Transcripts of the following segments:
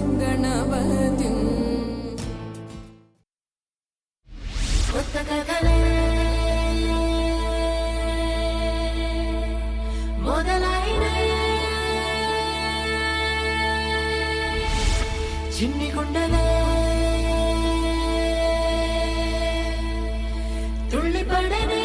वसिष्ठवामदेवादिवन्दितमहागणपतिं కొత్తకథలే మొదలైనయే చిన్ని గుండెలే తుళ్ళిపడనే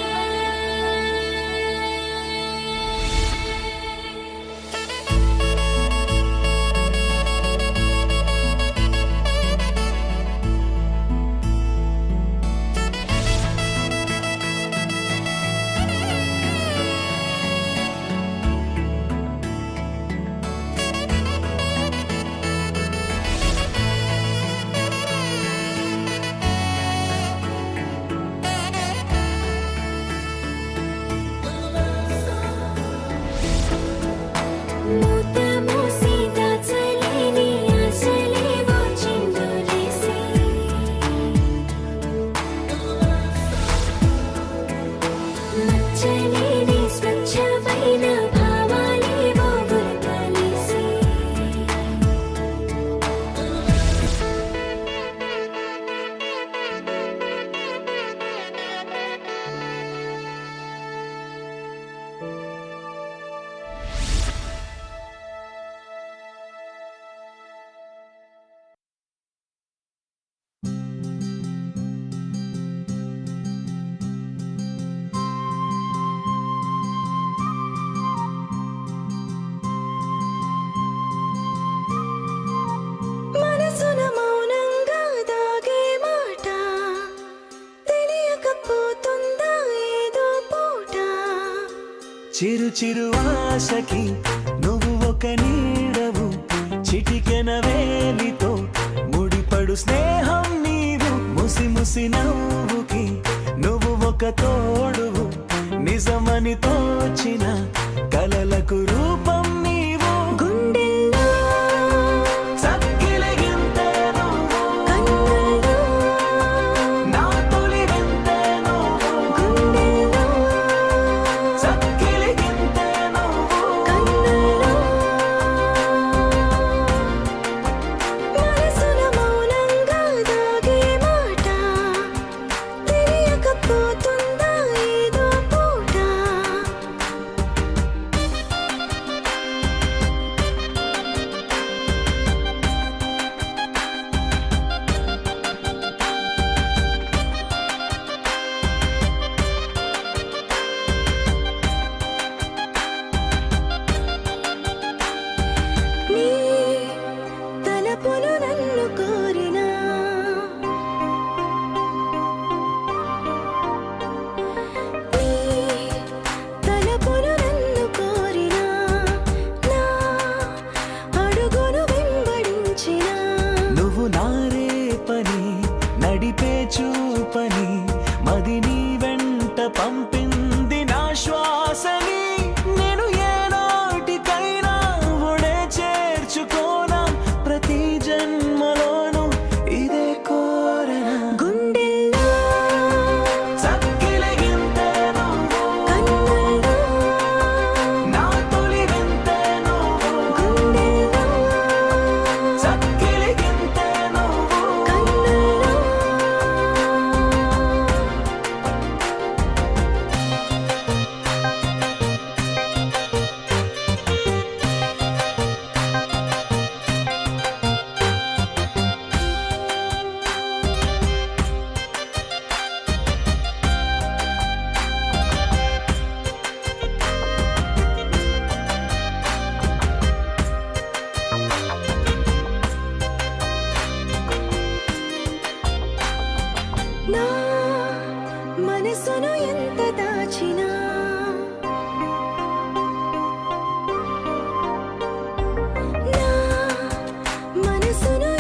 చిరు చిరు ఆశకి నువ్వు ఒక నీడవు చిటికెన వేలితో ముడిపడు స్నేహం నీవు ముసి ముసి నవ్వుకి నువ్వు ఒక తోడువు నిజమని తోచిన కలలకు రూపం నీవు గుండెల్లో చక్కిలిగింతే నువ్వు కన్నుల్లో నా తొలి వింతే నువ్వు గుండెల్లో చక్కిలిగింతే నువ్వు కన్నుల్లో మనసున మౌనంగా దాగే మాట తెలియకపోతుందా ఏదో పూట నీ తలపులు నన్ను కోరినా నీ తలపులు నన్ను కోరినా నా అడుగును వెంబడించినా నువ్వు నారే పని నడిపే చూపని మది నీ వెంట పంపింది నా శ్వాసని నేను ఏనాటికైనా ఒడే చేర్చుకోనా ప్రతి జన్మలోనూ ఇదే కోరనా గుండెల్లో చక్కిలిగింతే నువ్వు కన్నుల్లో నా తొలి వింతే నువ్వు గుండెల్లో చక్కిలిగింతే నువ్వు కన్నుల్లో నా మనసును ఎంత దాచినా నా మనసును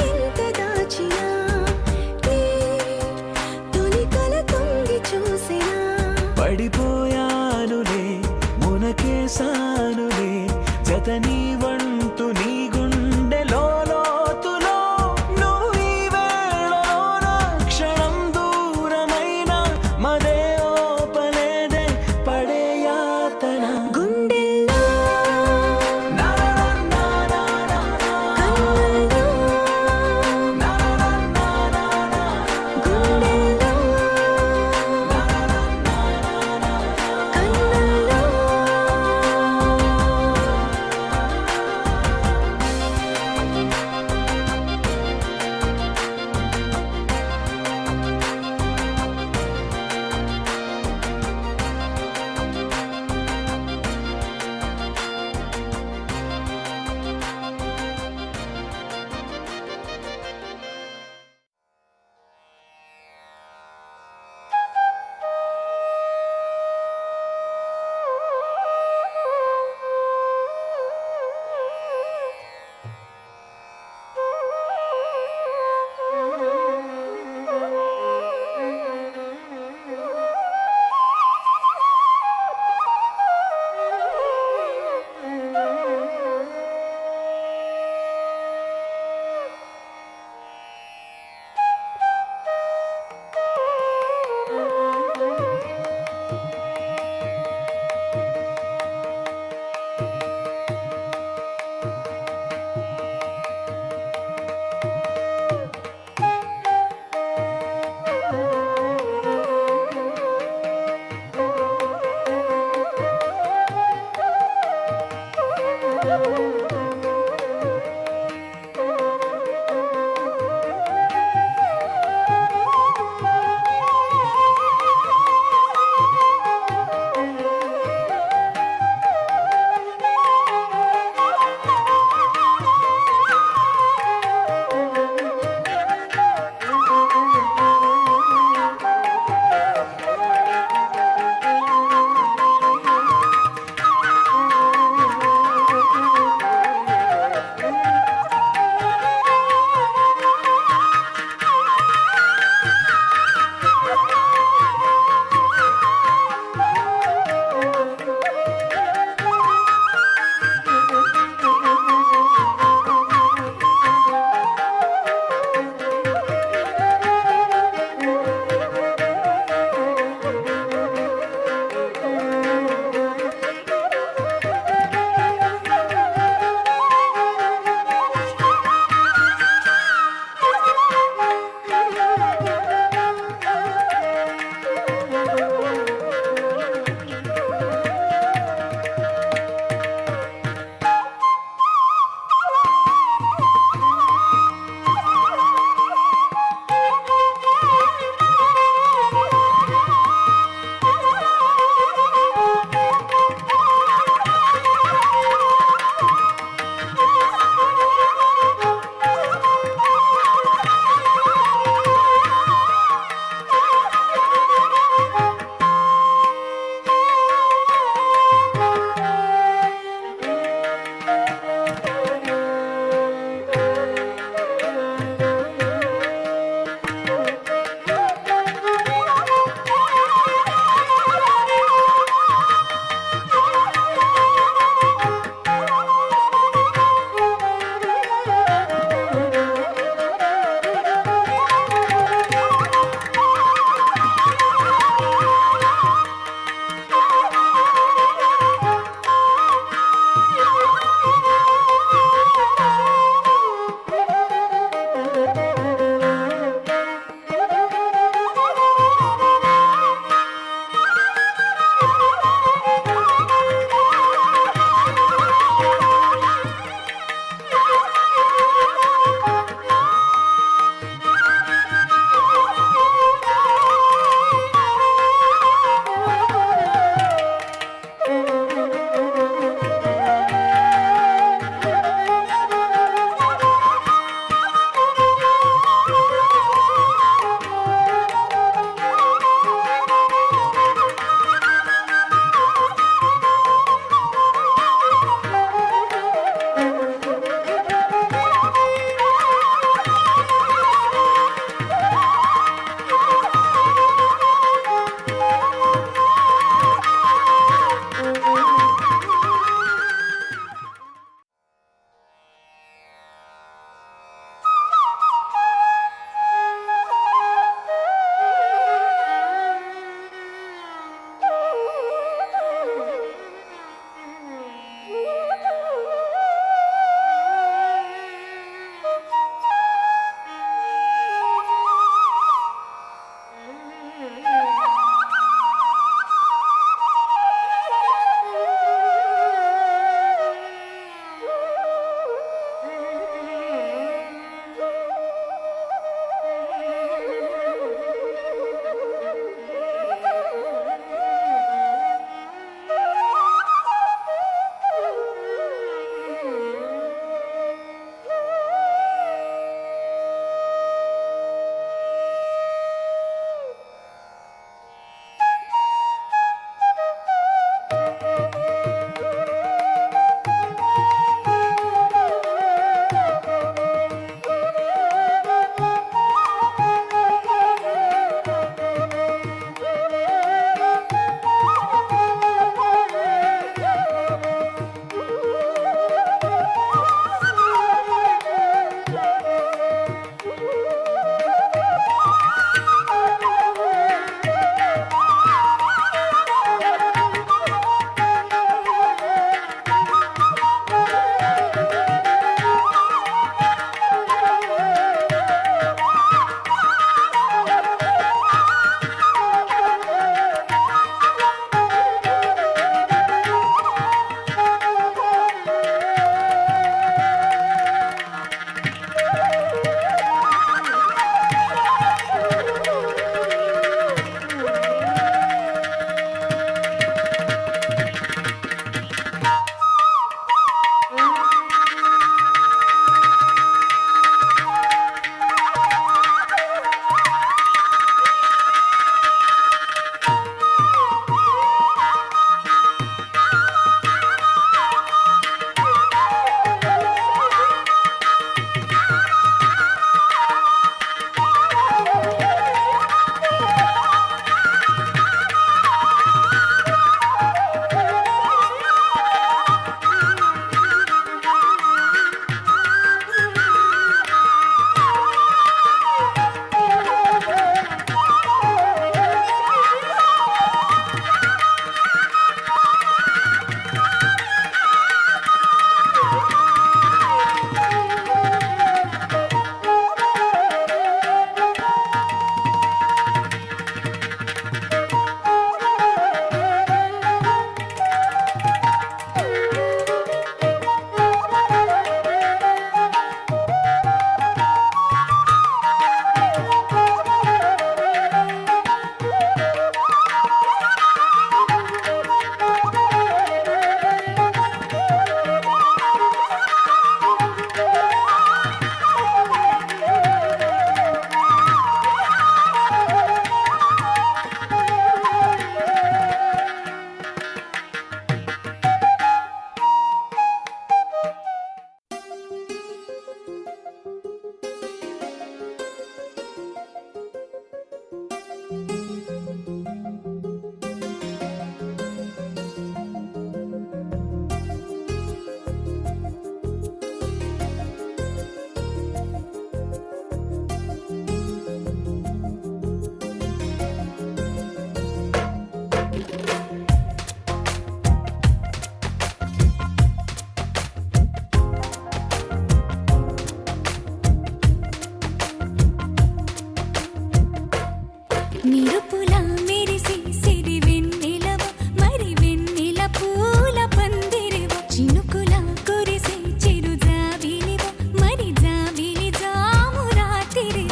మెరుపులా మెరిసి సిరి వెన్నెలవ మరి వెన్నెల పూల పందిరివ చినుకులా కురిసి చిరు జాబిలివ మరి జాబిలి జాము రాతిరివ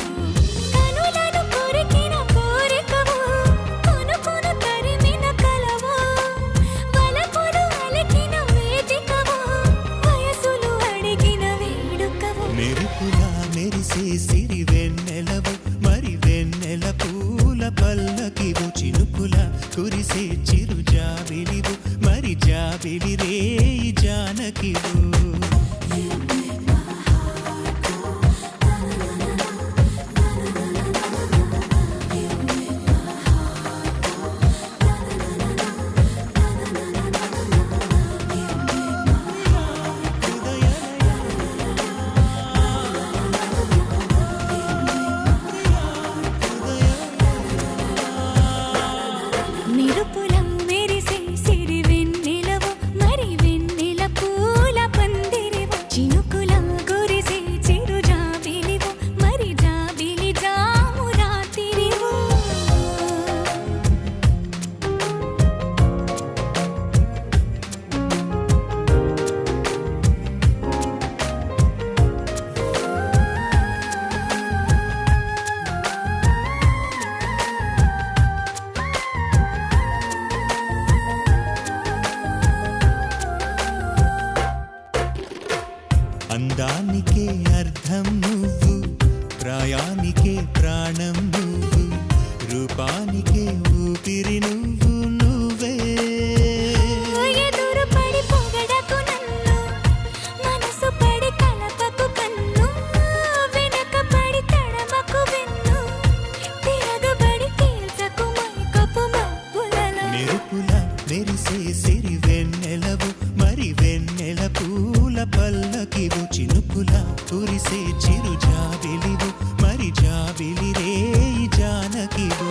కనులను కొరికిన కోరికవు కొనుకొను తరిమిన కలవు వలపులు అలికిన వేదికవు వయసులు అడిగిన వేడుకవు మెరుపులా మెరిసే సిరి వెన్నెలవు మరి వెన్నెల పూల పల్లకివు చినుకుల కురిసే చిరు జాబిలివు మరి జాబిలి రేయి జానకివు మెరుపులా మెరిసే సిరి వెన్నెలవ మరి వెన్నెల పూల పందిరివ చినుకులా కురిసే చిరు జాబిలివ మరి జాబిలి జాము రాతిరివ అందానికే అర్థం నువ్వు ప్రాయానికే ప్రాణం నువ్వు రూపానికే ఊపిరి నువ్వు నువ్వే ఎదురు పడి పొగడకు నన్ను మనసు పడి కలపకు కన్ను వెనక పడి తడమకు వెన్ను తిరగబడి తేల్చకు మైకపు మబ్బులలో మెరుపులా మెరిసే సిరి వెన్నెలవు మరి వెన్నెల పూల పల్లకివు చినుకుల కురిసే చిరు జాబిలివు మరి జాబిలి రేయి జానకివు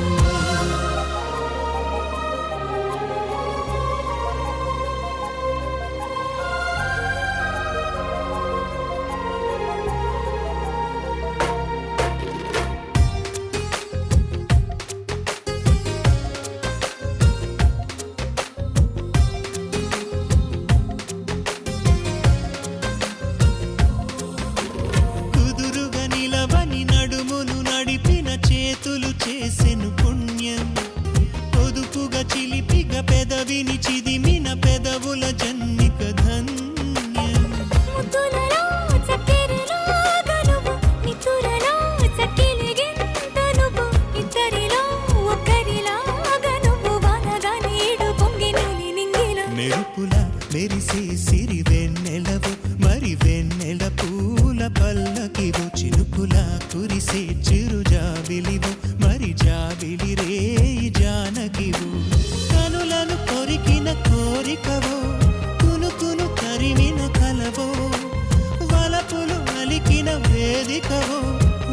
కుదురుగా నిలవని నడుమును నడిపిన చేతులు చేసెను పుణ్యం పొదుపుగా చిలిపిగా పెదవిని చిదిమిన పెదవుల జన్నిక ధన్యం ముద్దులలో చక్కెరలో గనువు నితురలో చక్కిలిగింత నువ్వు ఇద్దరిలో ఒక్కరిలాగా నువ్వు వానగా నీడు పొంగి నీలి నింగిలో మెరుపులా మెరిసే సిరి వెన్నెలవు మరి వెన్నెల పూల పల్లకివు చినుకుల కురిసే చిరు జాబిలివు మరి జాబిలి రేయి జానకివు కనులను కొరికిన కోరికవో కునుకును తరిమిన కలవో వలపులు అలికిన వేదికవో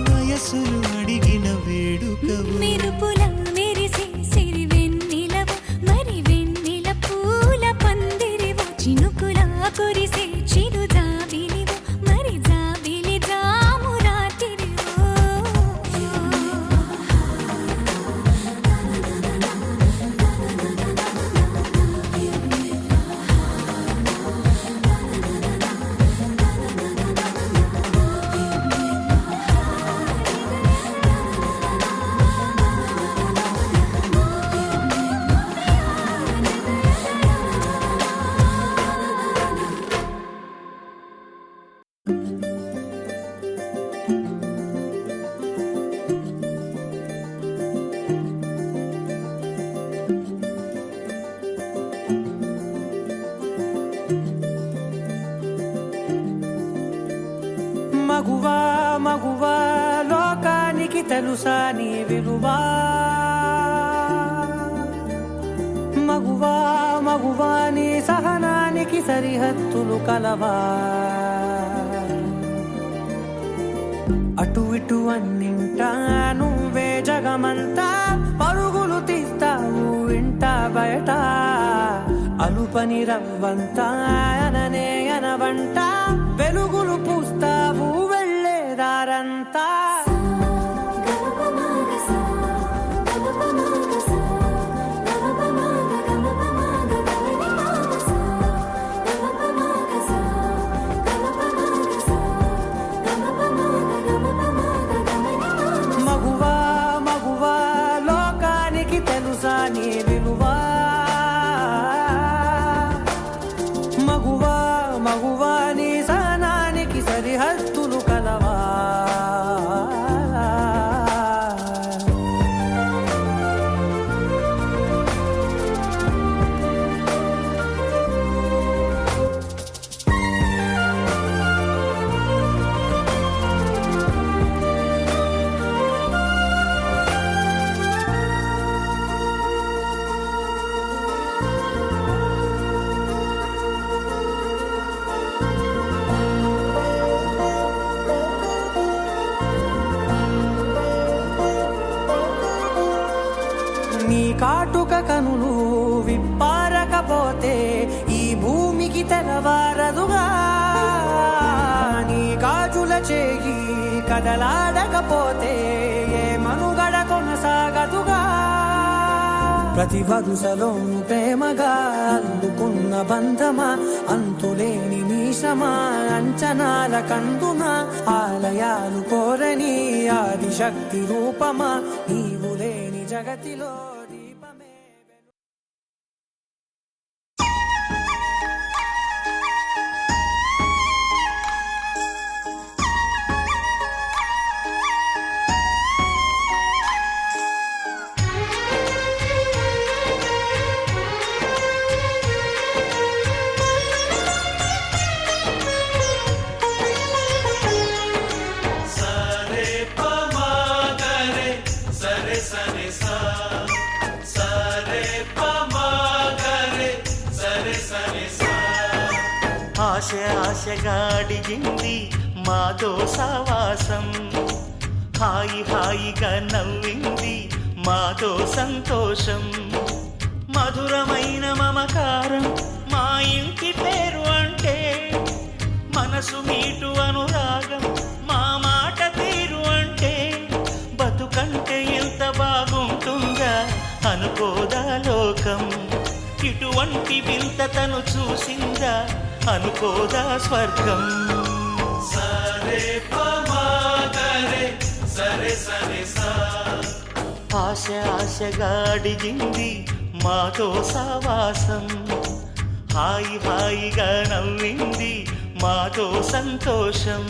వయసులు అడిగిన వేడుకవో మెరుపులా మెరిసే సిరి వెన్నెలవ మరి వెన్నెల పూల పందిరివ చినుకులా కురిసే చిరు జాబిలివ మరి జాబిలి జాము రాతిరివ మగువా మగువా లోకానికి తెలుసా నీ విలువా మగువా మగువా నీ సహనానికి సరిహద్దులు కలవా అటు ఇటు అన్నింటా నువ్వే జగమంతా పరుగులు తీస్తావు ఇంట బయట అలుపని రవ్వంతా అననే అనవంట వెలుగులు పూస్తావు వెళ్ళేదారంతా గమప కాటుక కనులు విప్పారకపోతే ఈ భూమికి తెలవారదుగా నీ గాజుల చేయి కదలాడకపోతే ఏ మనుగడ కొనసాగదుగా ప్రతి వరుసలోను ప్రేమగా అందుకున్న బంధమా అంతులేని నీశమా అంచనాల కందున ఆలయాలు కోరని ఆదిశక్తి రూపమా నీవు లేని జగతిలో దీపమే ఆశ ఆశగా అడిగింది మాతో సావాసం హాయి హాయిగా నవ్వింది మాతో సంతోషం మధురమైన మమకారం మా ఇంటి పేరు అంటే మనసు మీటు అనురాగం మా మాట తీరు అంటే బతుకంటే ఎంత బాగుంటుందా అనుకోదా లోకం ఇటువంటి వింతతను చూసిందా అనుకోదా స్వర్గం సరే సరే సరే ఆశ ఆశగా అడిగింది మాతో సావాసం హాయి హాయిగా నవ్వింది మాతో సంతోషం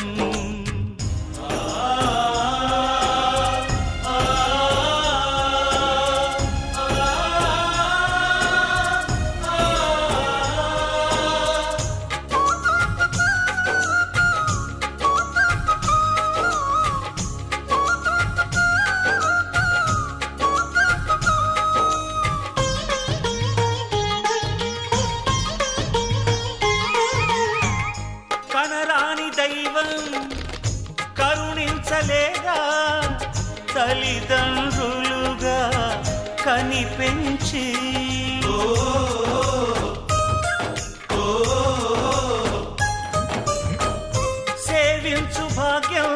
కనరాని దైవం కరుణించలేగా తల్లిదండ్రులుగా కనిపెంచి సేవించు భాగ్యం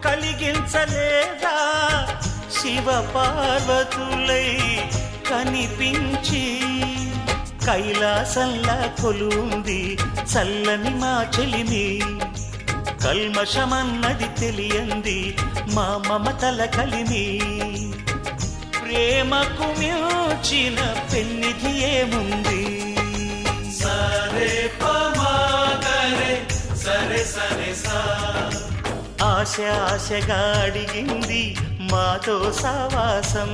కలిగించలేగా శివ పార్వతులై కనిపించి కైలాసంలా కొలుంది చల్లని మా చెలిమి కల్మషమన్నది తెలియంది మా మమతల కలిమి ప్రేమకు మించిన పెన్నిధి ఏముంది సరే సరే సరే ఆశ ఆశగా అడిగింది మాతో సావాసం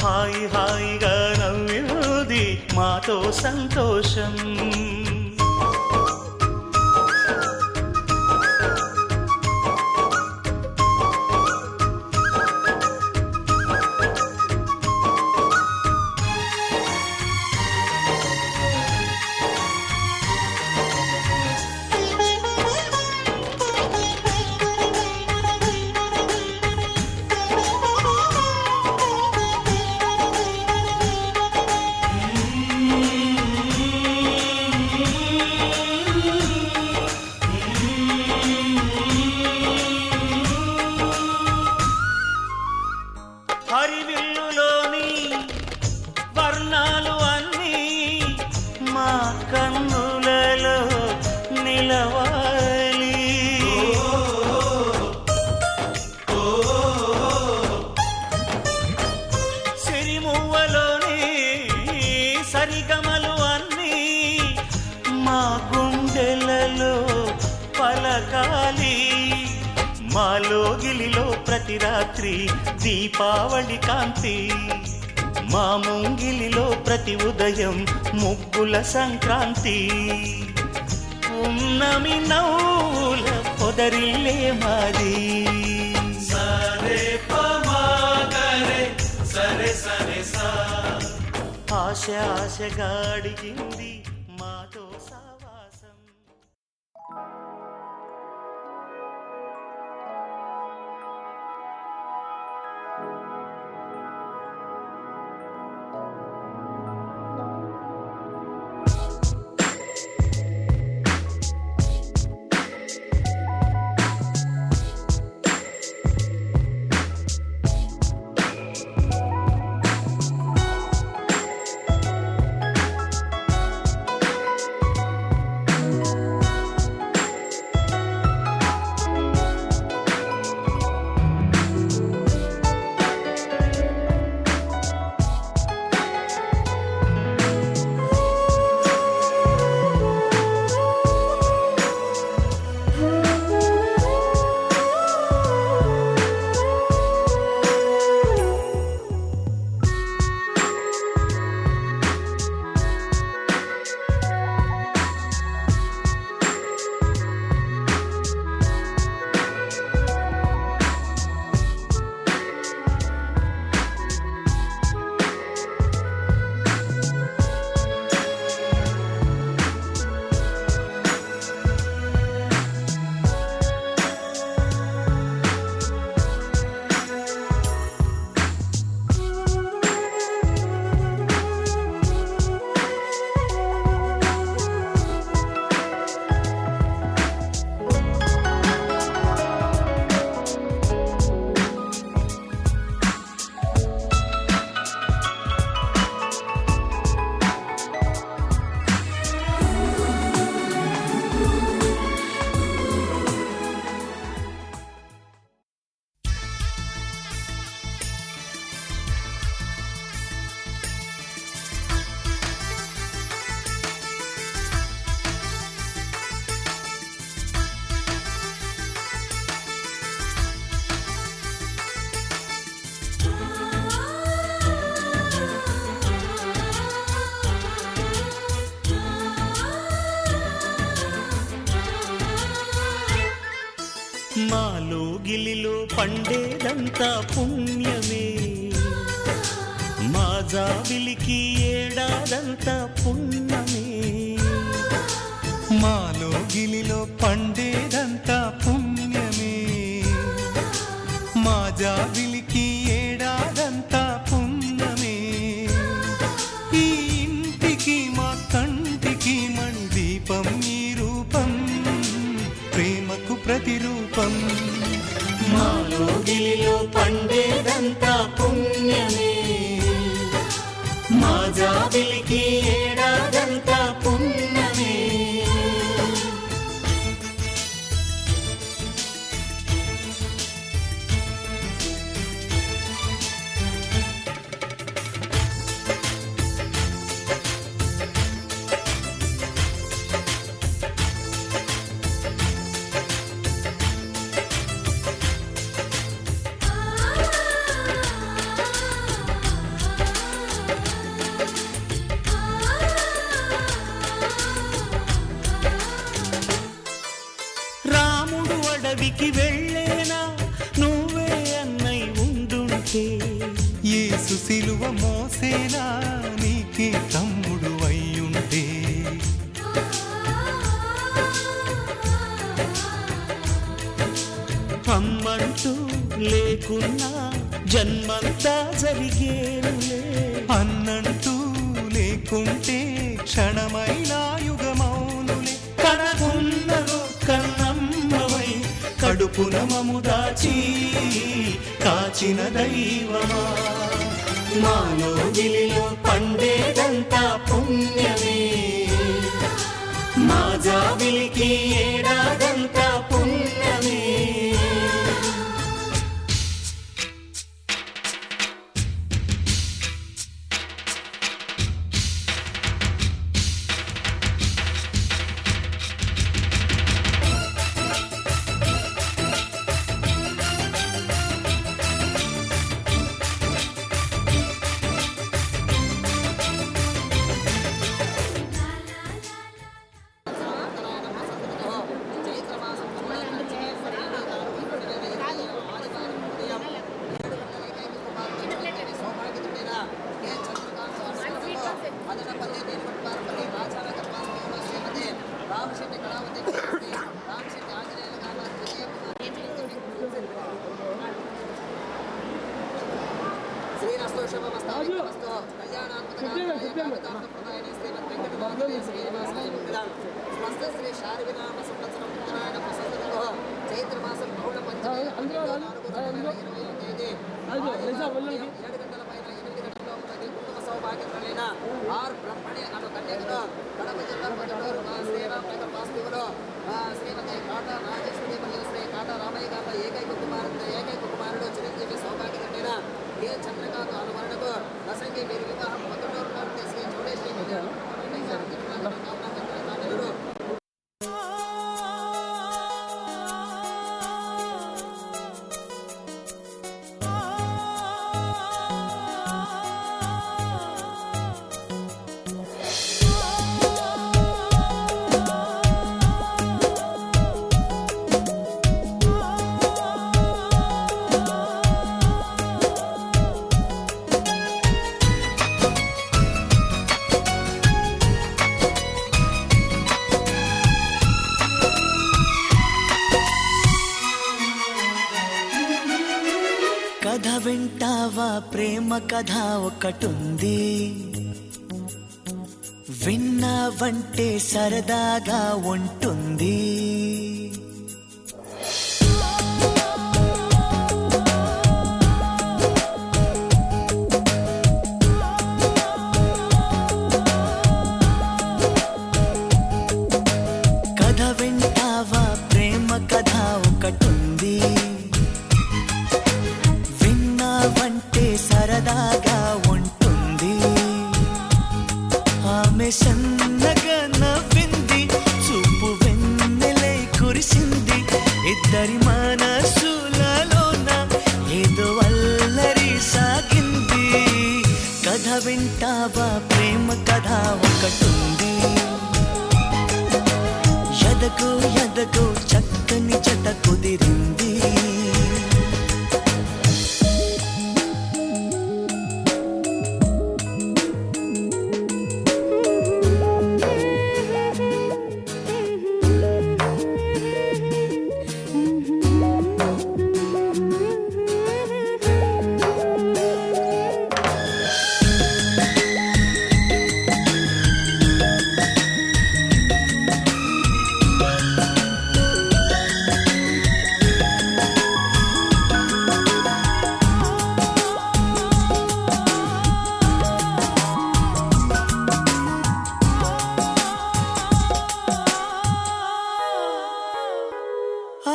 హాయి హాయిగా నవ్వింది మాతో సంతోషం హరివిల్లులోని వర్ణాలు అన్నీ మా కన్నులలో నిలవాలి సిరిమువ్వలోని సరిగమలు అన్నీ మా గుండెలలో పలకాలి మాలో గిలిలో ప్రతి రాత్రి దీపావళి కాంతి మా ముంగిలిలో ప్రతి ఉదయం ముగ్గుల సంక్రాంతి ఉన్నమి నవ్వుల పొదరిల్లే మాది సరే సరే సరే ఆశ ఆశగా అడిగింది మాతో సావాసం మాలో గిలిలో పండేదంతా పుణ్యమే, మా జాబిలికి ఏడాదంతా పుణ్యమే. మాలో గిలిలో పండేదంతా పుణ్యమే, మా జాబిలికి ఏడాదంతా పుణ్యమే. ఈ ఇంటికి మా కంటికి మణి దీపం ఈ రూపం, ప్రేమకు ప్రతిరూపం. మాలో గిలిలో పండేదంతా పుణ్యమే, మా జాబిలికి ఏడాదంతా పుణ్యమే. రాముడు అడవికి వెళ్ళేనా నువ్వే అన్నై ఉండుంటే, యేసు సిలువ మోసేనా నీకే తమ్ముడు అయ్యుంటే. అమ్మంటూ లేకున్నా జన్మంతా జరిగేనులే, అన్నంటూ లేకుంటే క్షణమైన యుగమౌనులే. కనకున్నలో కన్నమ్మవై కడుపున మము దాచి కాచిన దైవమా. మాలో గిలిలో పండేదంతా పుణ్యమే, మా జాబిలికి ఏడాదంతా పుణ్యమే. కథ వింటావా ప్రేమ కథ ఒకటుంది, విన్నావంటే సరదాగా ఉంటుంది. కథ వింటావా ప్రేమ కథ ఒకటుంది, విన్నావంటే సరదాగా ఉంటుంది. ఆమె సన్నగా నవ్వింది, చూపు వెన్నెలై కురిసింది. ఇద్దరి మనసులలోన ఏదో అల్లరి సాగింది. కథ వింటావా ప్రేమ కథ ఒకటుంది, ఎదకు ఎదకు చక్కని చక్కని జత కుదిరింది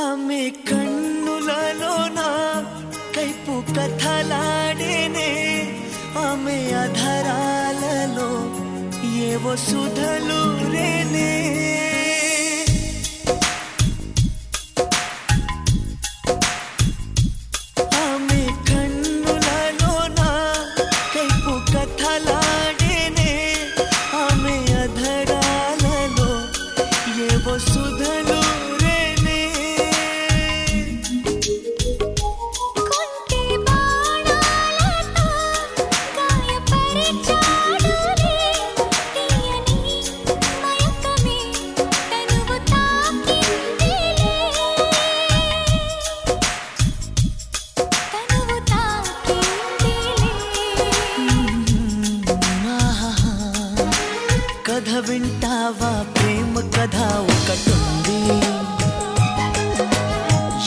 ఆమె కన్నులలోన కైపు కథలాడేనే ఆమె అధరాలలో ఏవో సుధలు రేనే ఆమె కన్నులలోన కైపు కథలాడేనే ఆమె అధరాలలో ఏవో సుధలు కొంటే బాణాలతో గాయపరిచాడులే తీయని మయకమే తనువు తాకిందిలే కథ వింటావా ప్రేమ కథ ఒకటుంది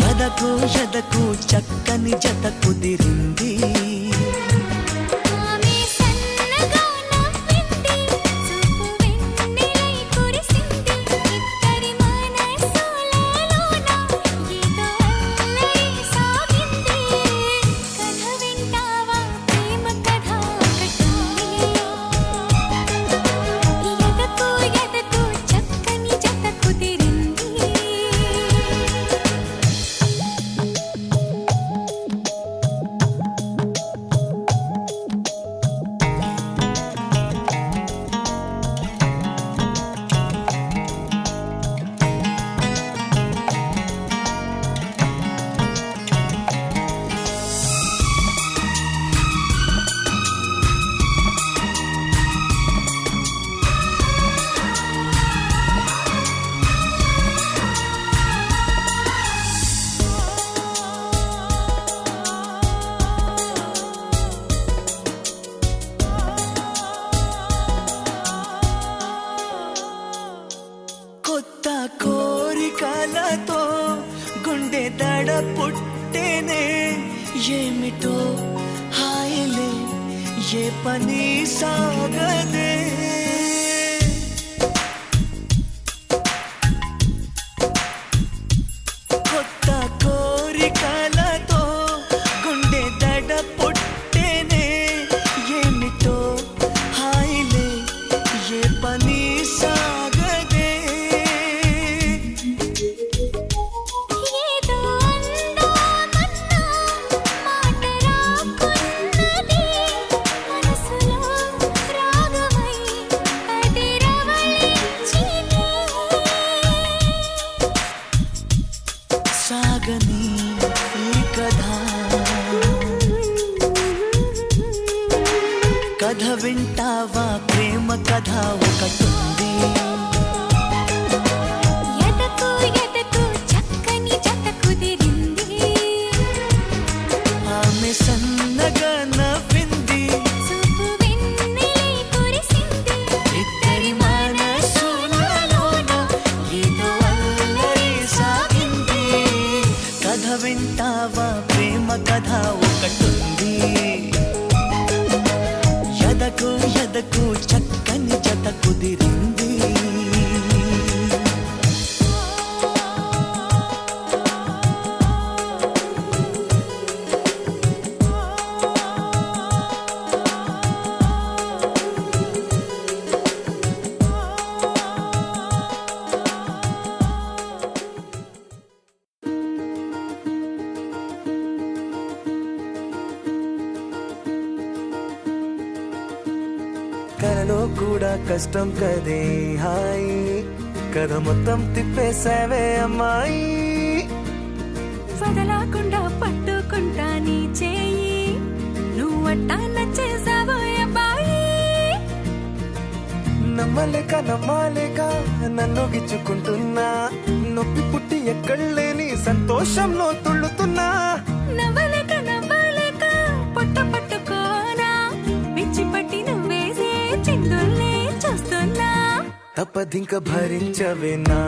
ఎదకు ఎదకు చక్కని జత కుదిరింది ఆమె సన్నగా నవ్వింది చూపు వెన్నెలై కురిసింది ఇద్దరి మనసులలోన ఏదో అల్లరి సాగింది కథ వింటావా ప్రేమ కథ ఒకటుంది ఎదకు ఎదకు చక్కని జత కుదిరింది కొత్త కోరికలతో గుండె దడ పుట్టేనే ఏమిటో హాయిలే ఏ పని సాగదే కొత్త కోరికలతో గుండె దడ పుట్టేనే ఏమిటో హాయిలే ఏ పని సాగదే ఏదో అందామన్నా మాట రాకున్నది మనసులో రాగమై అది రవళించినే సాగని ఈ కథ కథ వింటావా ప్రేమ కథ ఒకటుంది ఎదకు ఎదకు చక్కని జత కుదిరింది ఆమె సన్నగా నవ్వింది చూపు వెన్నెలై కురిసింది ఇద్దరి మనసులలోన ఏదో అల్లరి సాగింది కథ వింటావా ప్రేమ కథ ఒకటుంది ఎదకు ఎదకు చక్కని జత కుదిరింది కలలో కూడా కష్టం కదే హాయి కథ మొత్తం తిప్పేసావే అమ్మాయి వదలకుండా పట్టుకుంటా నీ చేయి నువ్వట్టా నచ్చేసావో అబ్బాయి నమ్మలేక నమ్మాలేక నన్ను గిచ్చుకుంటున్నా నొప్పి పుట్టి ఎక్కడలేని సంతోషంలో తుళ్ళుతున్నా నవ్వలేక నవ్వలేక పొట్ట పట్టుకోనా పిచ్చి పట్టి నువ్వేసే చిందుల్ని చూస్తున్నా తప్పదింక భరించవే నా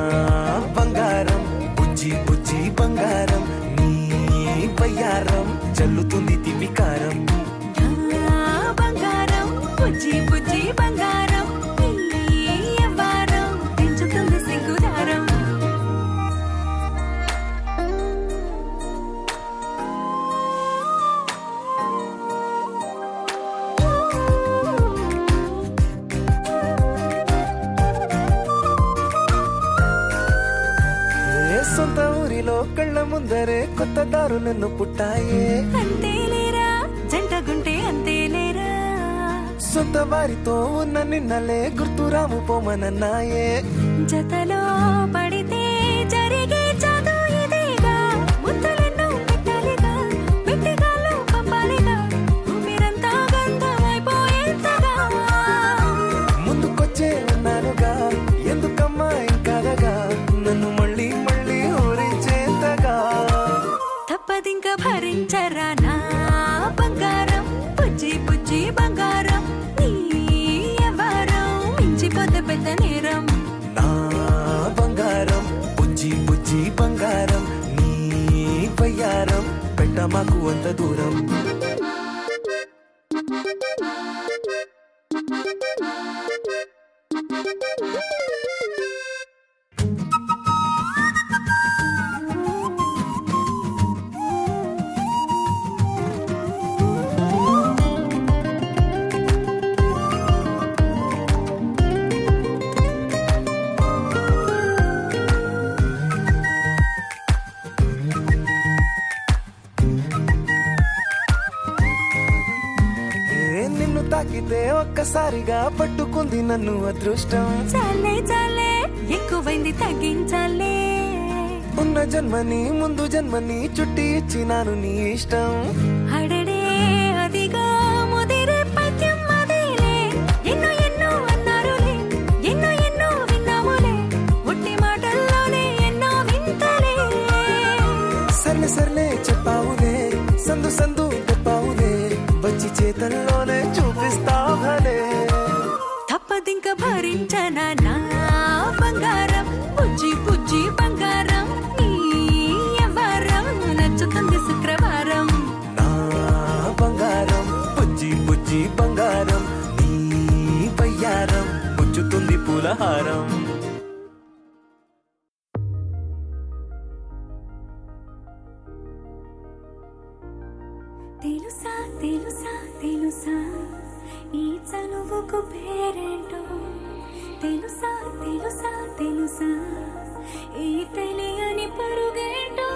బంగారం బుజ్జి బుజ్జి బంగారం నీ బయ్యారం చల్లుతుంది తివికారం నా బంగారం బుజ్జి బుజ్జి బంగారం నీ యవ్వారం పెంచుతుంది సిగ్గుదారం ఏ సొంత ఊరిలో కళ్ళ ముందరే కొత్త దారులను పుట్టాయే అంతేలేరా జంటగుంటే అంతేలేరా సొంత వారితో ఉన్న నిన్నలే గుర్తురాము పోమనన్నాయే జతలో పడితే జరిగే జాదు ఇదేగా ముద్దలెన్నో పెట్టాలిగా పెట్టిగాళ్ళు పంపాలిగా ఊపిరంతా గంధమైపోయేంతగా ముందుకొచ్చే ఉన్నానుగా ఎందుకమ్మా ఇంకాదగా నన్ను మళ్ళీ మళ్ళీ ఊరించేంతగా తప్పదింక భరించరా నా బంగారం బుజ్జి బుజ్జి బంగారం నీ యవ్వారం మించిపోతే పెద్ద నేరం నా బంగారం బుజ్జి బుజ్జి బంగారం నీ బయ్యారం పెట్ట మాకు అంత దూరం నిన్ను తాకితే ఒక్కసారిగా పట్టుకుంది నన్ను అదృష్టం చాలే చాలే ఎక్కువైంది తగ్గించాలే ఉన్న జన్మని ముందు జన్మని చుట్టి ఇచ్చినాను నీ ఇష్టం అడడే అదిగా ముదిరే పద్యం అదేలే ఎన్నో ఎన్నో అన్నారులే ఎన్నో ఎన్నో విన్నాములే ఒట్టి మాటల్లోనే ఎన్నో వింతలే సర్లే సర్లే చెప్పావులే సందు సందు చెప్పావులే వచ్చి చేతల్లోనే చూపిస్తావులే తప్పదింక భరించనా నా బంగారం బుజ్జి బుజ్జి బంగారం నీ యవ్వారం నచ్చుతుంది శుక్రవారం నా బంగారం బుజ్జి బుజ్జి బంగారం నీ బయ్యారం పుచ్చుతుంది పూలహారం తెలుసా తెలుసా తెలుసా ఈ చనువుకు పేరేంటో తెలుసా తెలుసా తెలుసా ఈ తెలియని పరుగేంటో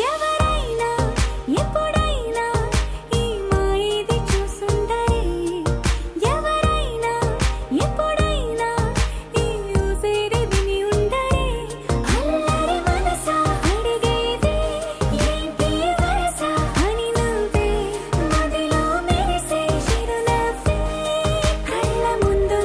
ఎవరైనా ఎప్పుడైనా ఈ మాయది చూసుండరే ఎవరైనా ఎప్పుడైనా ఈ ఊసేది విని ఉండరే అల్లరి మనసా అడిగేది ఏంటి వరసా అని నవ్వే మదిలో మెరిసే చిరునవ్వే కళ్ళ ముందు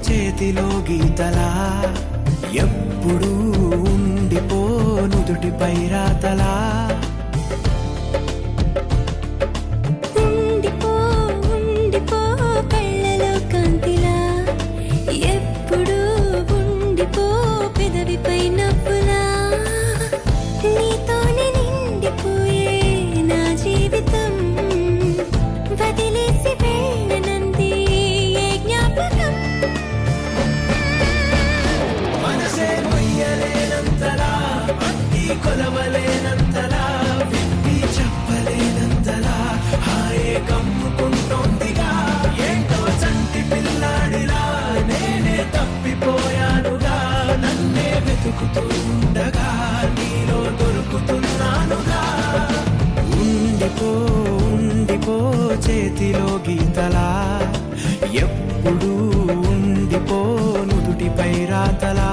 చేతిలో గీతలా ఎప్పుడూ ఉండిపో నుదుటిపై రాతలా ఉండిపో ఉండిపో కళ్ళలో కాంతిలా ఎప్పుడు ఉండిపో పెదవిపై నవ్వులా నీతోనే నిండిపోయే నా జీవితం వదిలేసి వెళ్ళనంది ఏ జ్ఞాపకం మనసే మొయ్యలేనంతలా అట్టి కొలవలేనంతలా విప్పి చెప్పలేనంతలా హాయే కమ్ముకుంటోందిగా ఏంటో చంటి పిల్లాడిలా నేనే తప్పిపోయానుగా నన్నే వెతుకుతూ ఉండగా నీలో దొరుకుతున్నానుగా ఉండిపో ఉండిపో చేతిలో గీతలా ఎప్పుడూ ఉండిపో నుదుటిపై రాతలా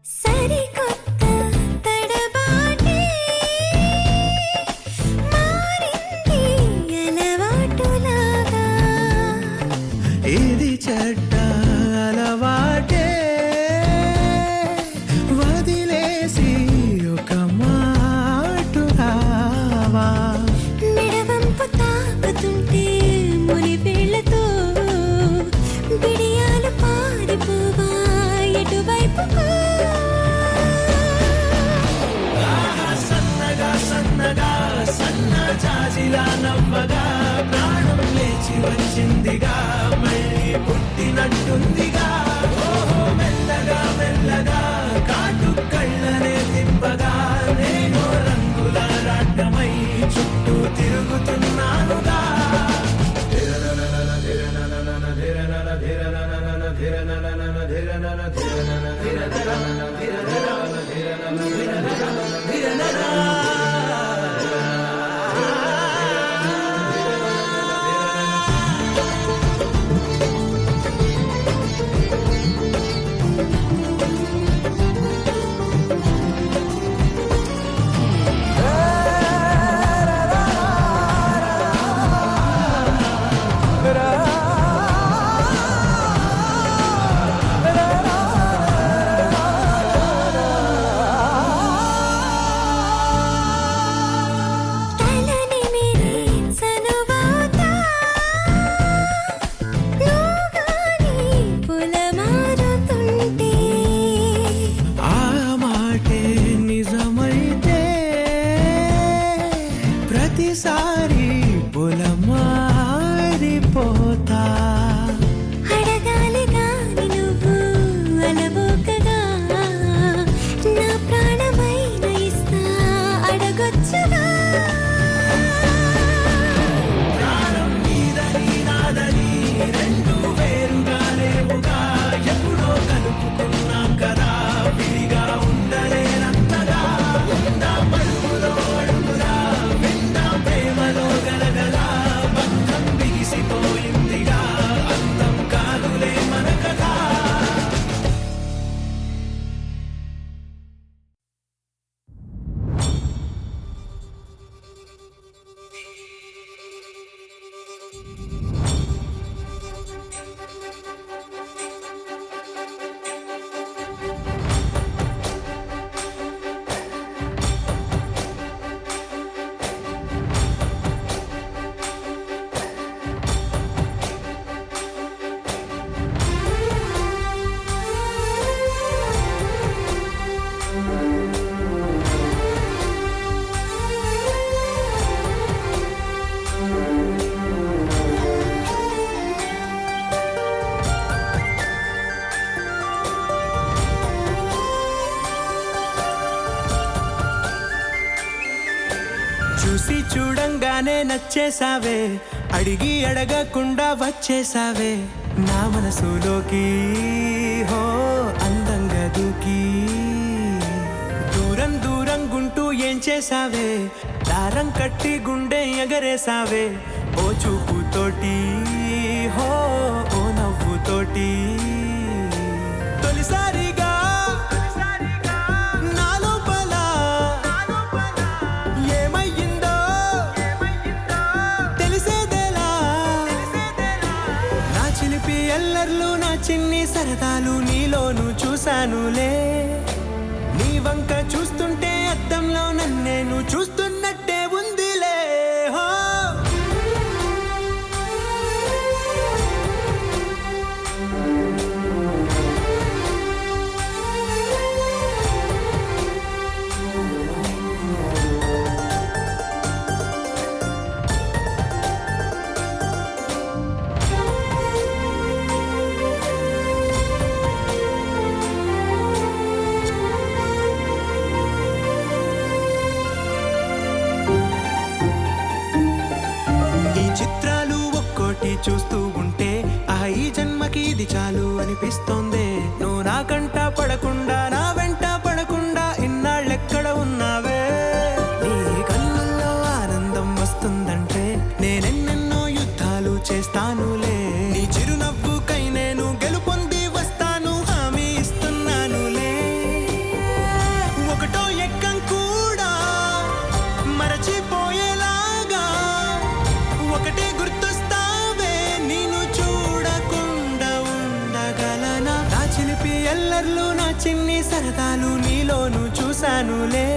సరికొత్త తడబాటే మారింది అలవాటులాగా ఇది చెడ్డ అలవాటే వదిలేసి ఒక మాటు రావా మెడవంపు తాకుతుంటే మునివేళ్లతో బిడియాలు పారిపోవా ఎటువైపుకు సన్నగా సన్నగా సన్న జాజిలా నవ్వగా ప్రాణం లేచి వచ్చిందిగా మళ్ళీ పుట్టినట్టుందిగా ఓహో మెల్లగా మెల్లగా కాటు కళ్ళనే తిప్పగా నేను రంగుల రాట్యమై చుట్టూ తిరుగుతున్నానుగా తలని మీరే సనువాతా లోగాని పొలమారుతుంటే ఆ మాటే నిజమైతే ప్రతిసారి పొలమారిపోతా అడగాలి గాని నువ్వు అలవోకగా నా ప్రాణమైన ఇస్తా అడగొచ్చుగా ప్రాణం నీదని నాదని రెండు వేరుగా లేవుగా ఎప్పుడో కలుపుకున్నాం కదా విడిగా ఉండలేనంతగా ఉందా పలుకులో అడుగులా విందా ప్రేమలో గలగల బంధం బిగిసిపోయిందిగా అంతం కాదులే మన కదా చూసి చూడంగానే నచ్చేసావే అడిగి అడగకుండా వచ్చేసావే నా మనసులోకి హో అందంగా దూకి దూరం దూరం గుంటూ ఏం చేసావే దారం కట్టి గుండె ఎగరేసావే ఓ చూపుతోటి హో ఓ నవ్వుతోటి తొలిసారిగా నా లోపల ఏమయ్యిందో తెలిసేదేలా నా చిలిపి ఎల్లర్లు నా చిన్ని సరదాలు నీలోను చూశానులే నీ వంక చూస్తుంటే అద్దంలో నన్నేను చూస్తున్నట్టే ఉందిలే హో చూస్తూ ఉంటే ఈ జన్మకి ఇది చాలు అనిపిస్తోంది నువ్వు నా కంట పడకుండా నా వెంట పడకుండా ఇన్నాళ్ళెక్కడ ఉన్నావే నీ కళ్ళల్లో ఆనందం వస్తుందంటే నేనెన్నెన్నో యుద్ధాలు చేస్తానులే నీ చిరునవ్వుకై నేను గెలుపొంది వస్తాను హామీ ఇస్తున్నానులే ఒకటో ఎక్కం కూడా మరచిపోయేలాగా ఒకటే గుర్తు ఎల్లర్లు నా చిన్ని సరదాలు నీలోను చూశానులే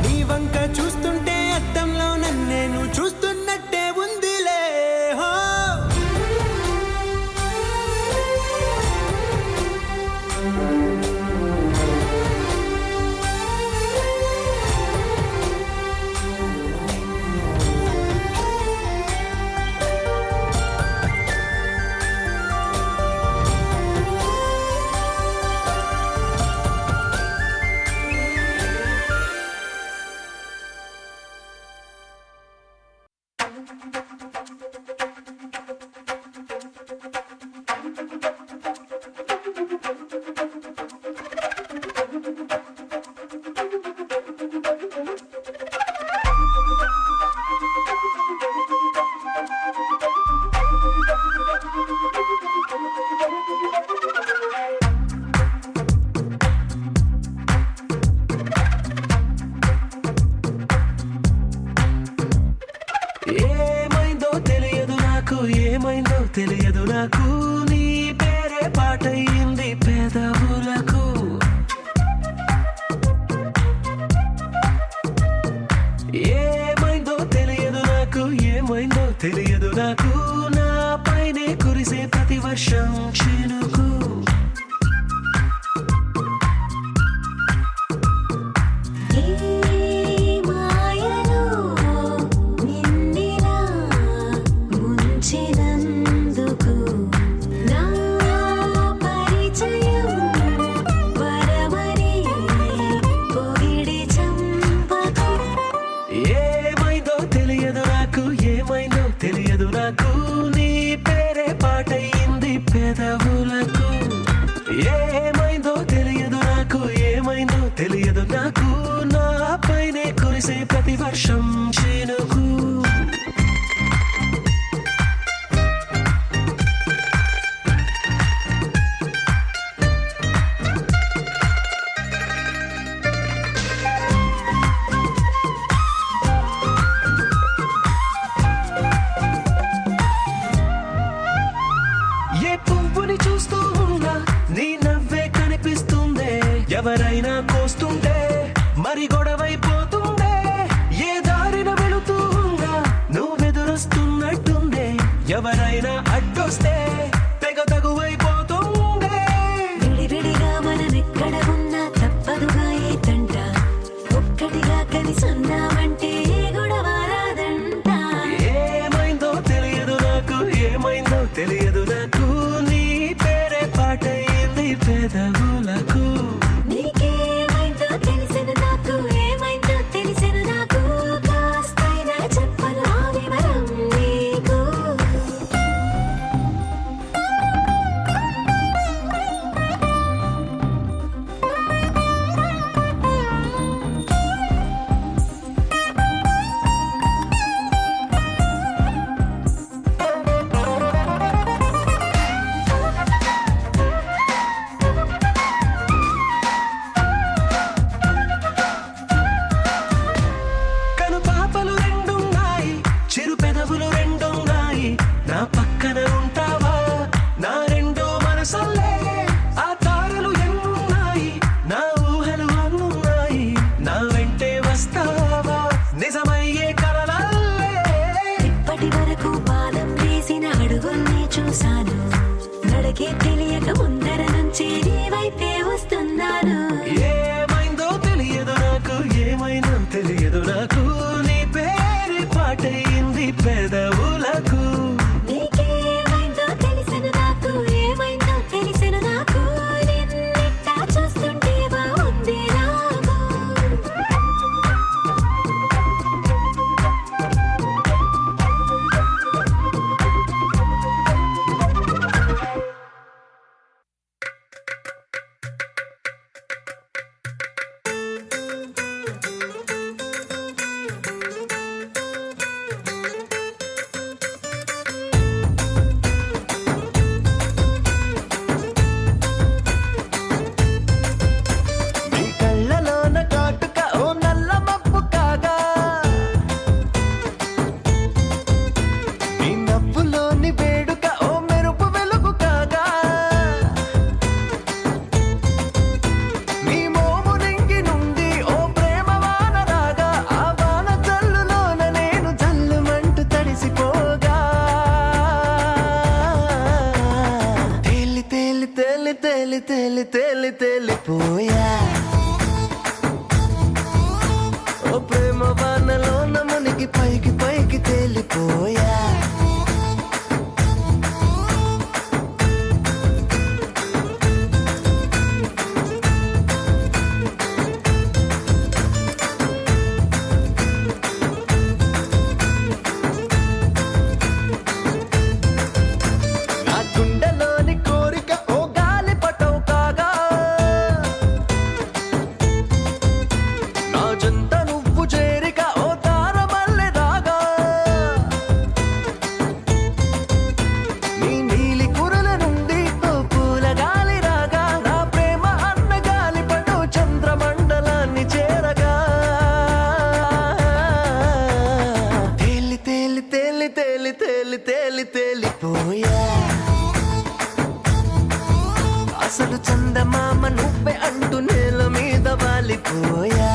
నీ వంక చూస్తుంటే అద్దంలో నన్నేను చూస్తున్నట్టే ఉందిలే హో తెలియదు నాకు నీ పేరే పాటయింది పెదవులకు ఏమైందో తెలియదు నాకు ఏమైందో తెలియదు నాకు నా పైనే కురిసే ప్రతి వర్షం చినుకు తెలియదు నాకు నీ పేరే పాటయింది పెదవులకు ఏమైందో తెలియదు నాకు ఏమైందో తెలియదు నాకు నా పైనే కురిసే ప్రతి వర్షం చినుకు ఎవరైనా కోస్తుంటే మరి గొడవైపోతుందే ఏ దారిన వెళుతుందా నువ్వెదురొస్తున్నట్టుందే ఎవరైనా అడ్డొస్తే తెగ తగువైపోతుందే విడివిడిగా మనమెక్కడ ఉన్నా తప్పదుగా ఏ తంట ఒక్కటిగా కలిసి ఉన్నామంటే గొడవ రాదంట ఏమైందో తెలియదు నాకు ఏమైందో తెలియదు నాకు నీ పేరే పాటయింది పెదవులకు తెలిసిన నాకు కాస్తైనా చెప్పను ఆ వివరం మనకే తెలియక ముందర నుంచి నీ వైపే వస్తున్నాను. ఏమైందో తెలియదు నాకు, ఏమైనా తెలియదు నాకు, నీ పేరే పాటయింది పెదవులకు. నీకేమైందో తెలిసిన నాకు, ఏమైందో తెలిసిన నాకు, నిన్నిట్టా చూస్తుంటే బాగుంది నాకు. నీ కళ్ళలోన కాటుక ఓ నల్ల మబ్బు కాగా, నీ నవ్వులోని వేడుక ఓ మెరుపు వెలుగు కాగా, నీ మోము నింగి నుండి ఓ ప్రేమ వాన రాగా, ఆ వాన జల్లులోన నేను జల్లుమంటూ తడిసిపోగా, తేలి తేలి తేలి తేలి తేలి తేలి తేలిపోయా. ఓ ప్రేమ వానలోన మునిగి పైకి పైకి తేలిపోయా. నా గుండెలోని కోరిక ఓ గాలి పటం కాగా, నా జంట నువ్వు చేరిక ఓ తారమల్లె రాగా, నీ నీలి కురల నుండి ఓ పూల గాలి రాగా, నా ప్రేమ అన్న గాలి పటం చంద్రమండలాన్ని చేరగా, తేలి తేలి తేలి తేలి తేలి తేలి తేలిపోయా. అసలు చందమామ నువ్వే అంటూ నేల మీద వాలిపోయా.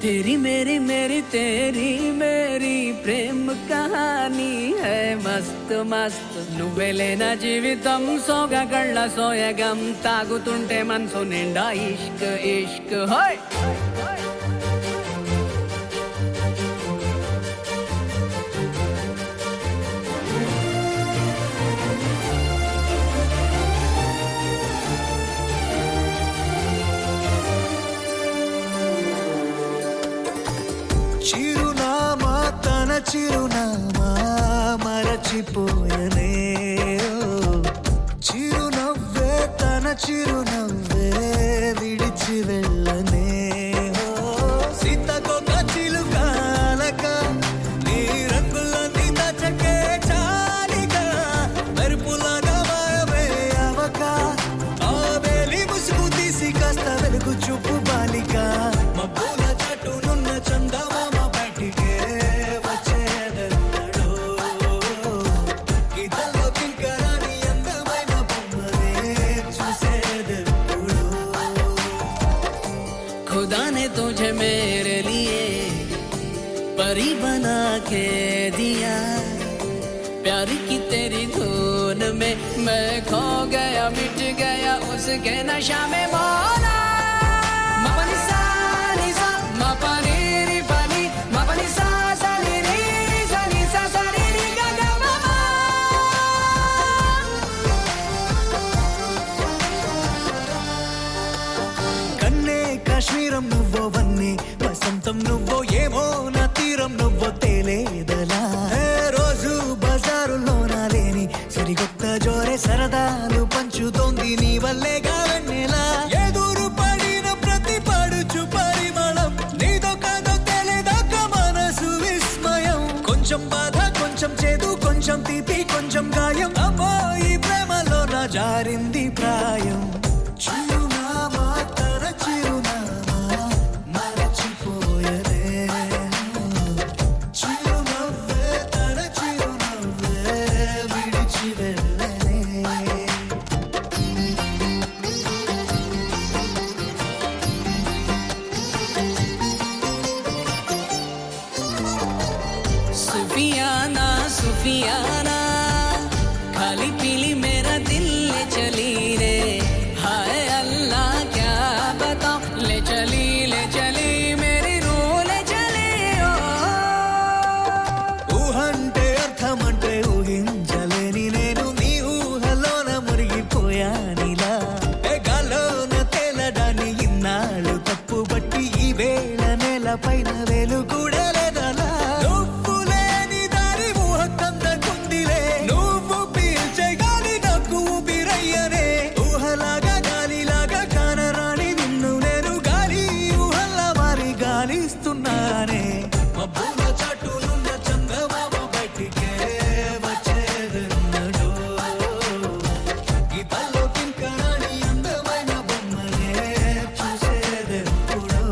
तेरी मेरी मेरी तेरी मेरी प्रेम कहानी है मस्त मस्त నువ్వెలేన జీవితం సోగగళ్ళ సోయగం తాగుతుంటే మనసు నిండా ఇష్క్ ఇష్క్ హోయ్ చిరునామా తన చిరునామా మరచిపోయనే, చిరునవ్వే తన చిరునవ్వే విడిచి వెళ్ళనే. సీతకొక చిలుకాలక నీ రంగులన్నీ దచకే చాలిక, మెరుపులాగా మాయమే అవక, ఆ వేలి ముసుగు తీసి కాస్త వెలుగు చూపు బాలిక, మబ్బుల చాటునున్న చందమామ బయటికే వచ్చేదెన్నడో, గీతల్లో కింకరాని అందమైన బొమ్మనే చూసేదెప్పుడు. खुदा ने तुझे मेरे लिए परी बना के दिया, प्यार की तेरी धुन में मैं खो गया मिट गया उसके नशा में मौला मपनी सा नी सा मपनी री पनी मपनी सा सा नी री सा नी सा सा री री गा गा मा मा. కన్నే కాశ్మీరం నువ్వో వన్నే వసంతం నువ్వో ఏమో నా తీరం నువ్వో తేలేదలా, ఏ రోజు బజారులోన లేని సరికొత్త జోరే సరదాలు పంచుతోంది నీ వల్లేగా వెన్నెలా, ఎదురు పడిన ప్రతి పడుచు పరిమళం నీదో కాదో తెలియదాక మనసు విస్మయం, కొంచెం బాధ కొంచెం చేదు కొంచెం తీపి కొంచెం గాయం, అమ్మో ఈ ప్రేమలో నా జారింది ప్రాయం. చిరునామా తన చిరునామా మరచిపోయనే, आना खाली पीली मेरा दिल ले चली रे हाय अल्लाह क्या बताऊं ले चली मेरी रूह ले चली ओ ఊహంటే అర్థమంటే ఊహించలేని నేను నీ ఊహలోన మురిగిపోయానిలా ఏ గాల్లోన తేలడాన్ని ఇన్నాళ్ళు తప్పుబట్టి ఈ వేళ నేల పైన వేలు కూడా లేదలా నువ్వు లేని దారి ఊహ కందకుందిలే నువ్వు పీల్చే గాలి నాకు ఊపిరయ్యనే ఊహలాగా గాలిలాగా కానరాని నిన్ను నేను గాలి ఊహల్లా మారి గాలిస్తున్నానే మబ్బుల చాటునున్న చందమామ బయటికే వచ్చేదన్నడో గీతాల్లో కింకరాని అందమైన బొమ్మనే చూసేదెప్పుడో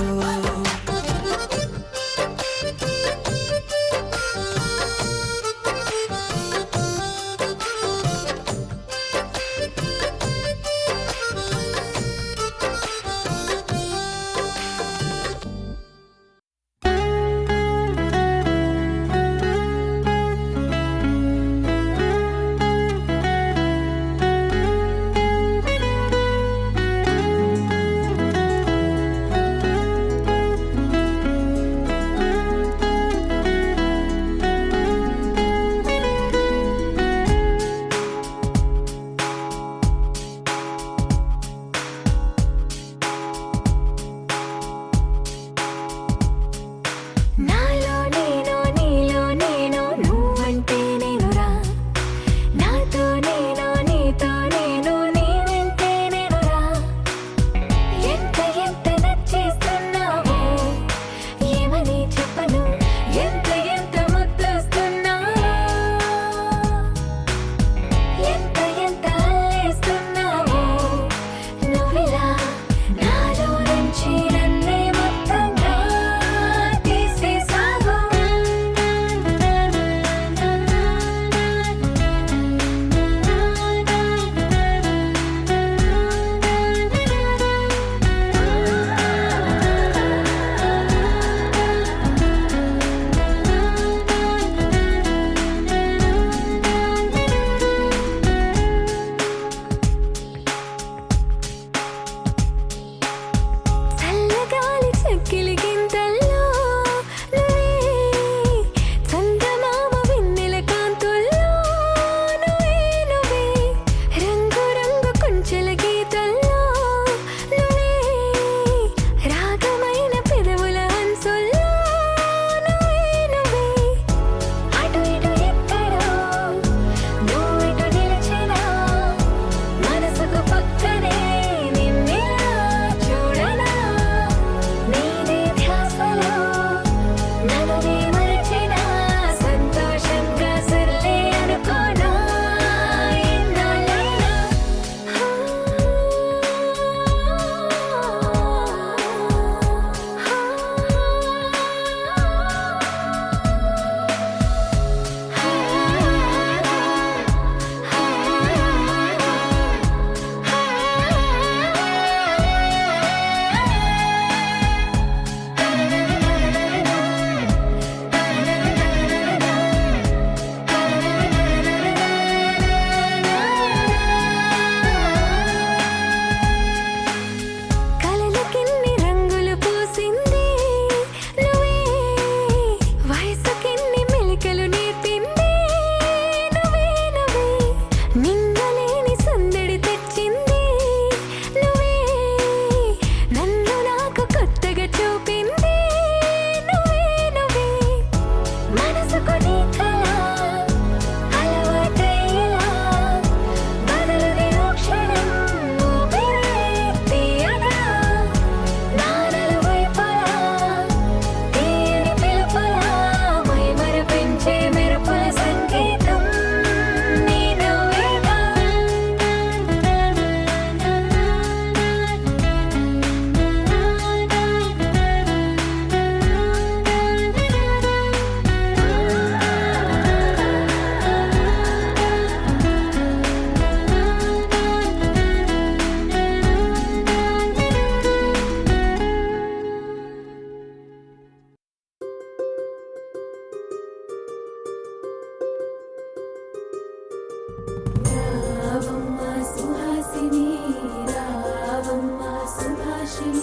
నాశిని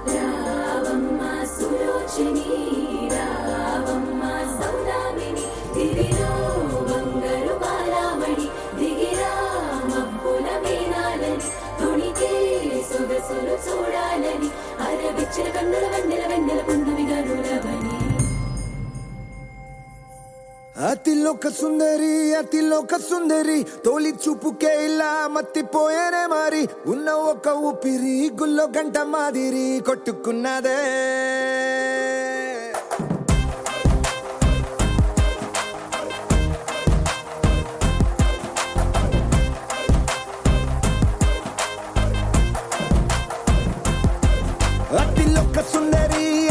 రావమ్మ సులోచని రావమ్మ సౌదామిని దివిలో బంగారు బాలామణి దిగిరా మబ్బుల మీనాలని తొణికే సొగసులు చూడాలని అరవిచ్చిన కన్నుల వెన్నెల వెన్నెల పున్నమి గనులవని అతిలోక సుందరి తోలి చూపుకే ఇలా మత్తిపోయేనే మారి ఉన్న ఒక ఊపిరి గుల్లో గంట మాదిరి కొట్టుకున్నదే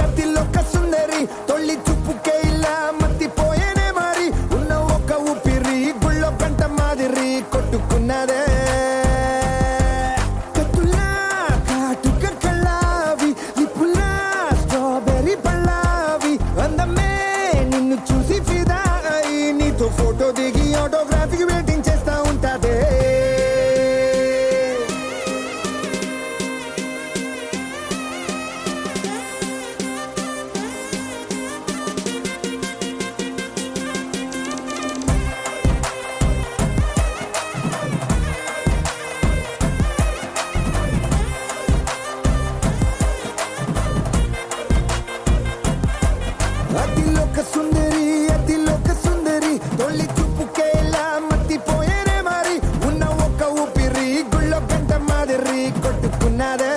అతిలోక సుందరి తొలి చూపుకే ఇలా మత్తిపోయేనే మారి ఉన్న ఒక ఊపిరి గుళ్ళో గంట మాదిరి కొట్టుకున్నదే కత్తులా కాటుక కళ్ళావి లిప్పులా స్ట్రాబెర్రీ పళ్ళావి అందమే నిన్ను చూసి ఫిదా అయి నీతో ఫోటో దిగి ఆటోగ్రాఫీకి వెయిటింగ్ చేస్తా ఉంటాదే అతిలోక సుందరి తొలి చూపుకే ఇలా మత్తిపోయేనే మారి ఉన్న ఒక ఊపిరి గుళ్ళో గంట మాదిరి కొట్టుకున్నదే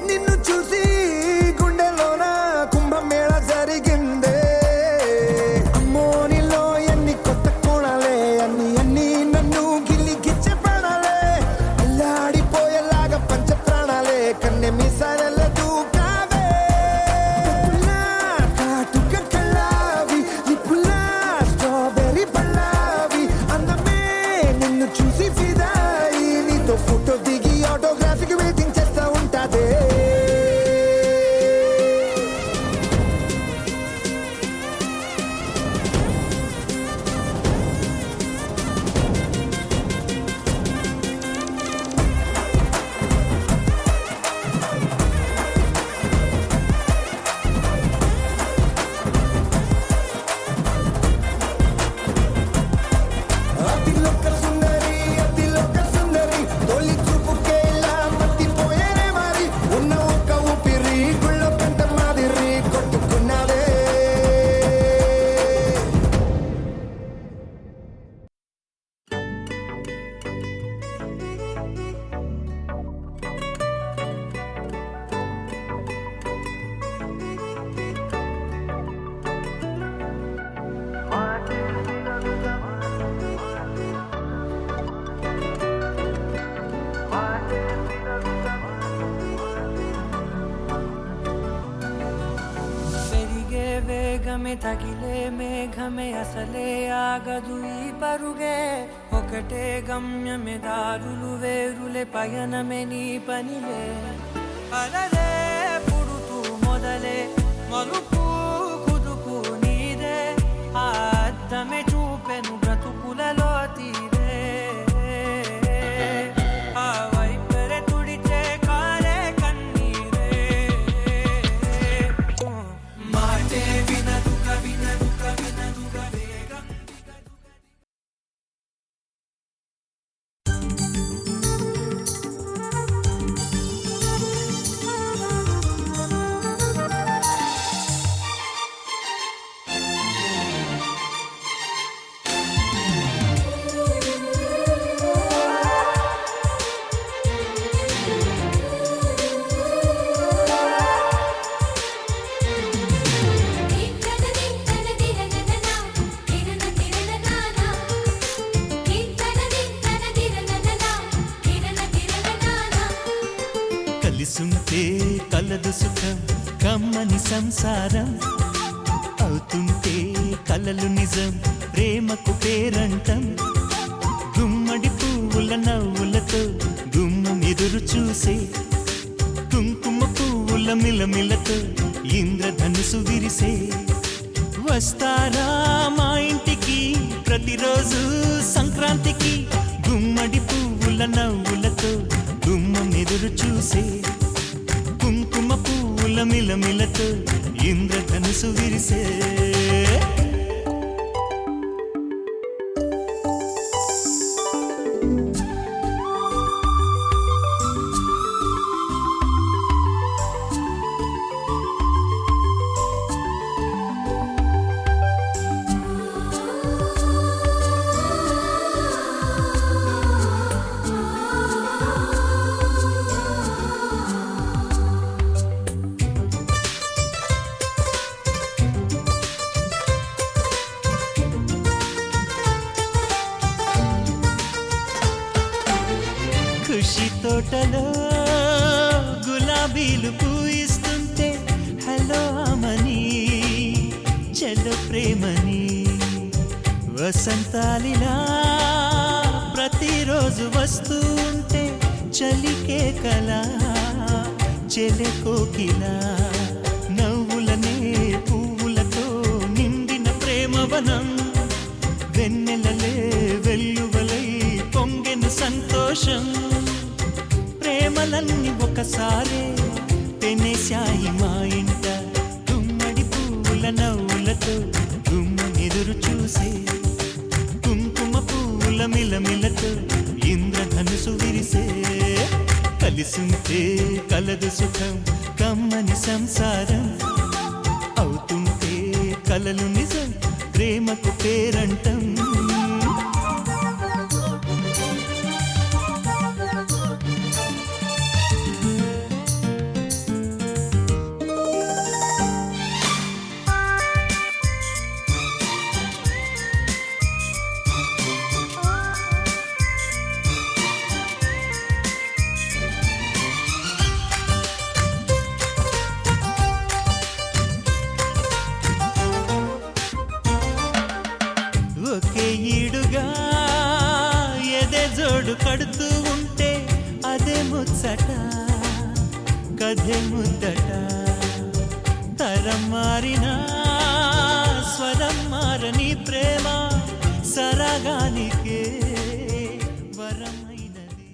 నిన్ను చూసి గుండెలోన కుంభమేళ జరిగిందే అమ్మో నీలో ఎన్ని కొత్త కోణాలే అన్ని నన్ను గిల్లిగిచ్చే ప్రాణాలే అల్లాడిపోయేలాగా పంచ ప్రాణాలే కన్నె మీసాల దూకావే కాటుక కళ్ళావి లిప్పులా స్ట్రాబెర్రీ పళ్ళావి అందమే నిన్ను చూసి ఫిదాయి నీతో ఫోటో దిగి ఆటోగ్రాఫీకి వెయిటింగ్ చేస్తా ఉంటాదే అతిలోక సుందరి తొలి చూపుకే ఇలా మత్తిపోయేనే మారి ఉన్న ఒక ఊపిరి గుళ్ళో గంట మాదిరి కొట్టుకున్నదే పెరిగే వేగమే తగిలే మేఘమే అసలే ఆగదు ఈ పరుగే ఒకటే గమ్యమే దారులు వేరులే పయనమే నీ పనిలే అలరే పుడుతూ మొదలే మలుపు కుదుపు నీదే ఆ అద్దమే చూపెను బ్రతుకులలో తీరే ఆ వైపరే తుడిచే కారే కన్నీరే మాటే వినదుక కలిసుంటే కలదు సుఖం కమ్మని సంసారం అవుతుంటే కలలు నిజం ప్రేమకు పేరంటం గుమ్మడి పువ్వుల నవ్వులతో గుమ్మం ఎదురు చూసే కుంకుమ పువ్వుల మిలమిలతో ఇంద్రధనుసు విరిసే వస్తారా మా ఇంటికి ప్రతిరోజు సంక్రాంతికి గుమ్మడి పువ్వుల నవ్వులతో గుమ్మం ఎదురు చూసే కుంకుమ పువ్వుల మిలమిలతో ఇంద్రధనుసు విరిసే ఖుషి తోటలో గులాబీలు పూయిస్తుంటే హలో అమని చెల్లో ప్రేమని వసంతాలిలా ప్రతిరోజు వస్తూ ఉంటే చలికే కలా చెలె కోకిలా నవ్వులనే పువ్వులతో నిండిన ప్రేమవనం వెన్నెలలే వెల్లువలై పొంగెను సంతోషం ప్రేమలన్నీ ఒకసారే పెనేశాయి మా ఇంట గుమ్మడి పువ్వుల నవ్వులతో గుమ్మం ఎదురు చూసే కుంకుమ పువ్వుల మిలమిలతో ఇంద్రధనుసు విరిసే కలిసుంటే కలదు సుఖం కమ్మని సంసారం అవుతుంటే కలలు నిజం ప్రేమకు పేరంటం ఒకే ఈడుగా ఎదే జోడు కడుతూ ఉంటే అదే ముచ్చట కథే ముద్దట తరం మారినా స్వరం మారని ప్రేమ సరగానికే వరమైనది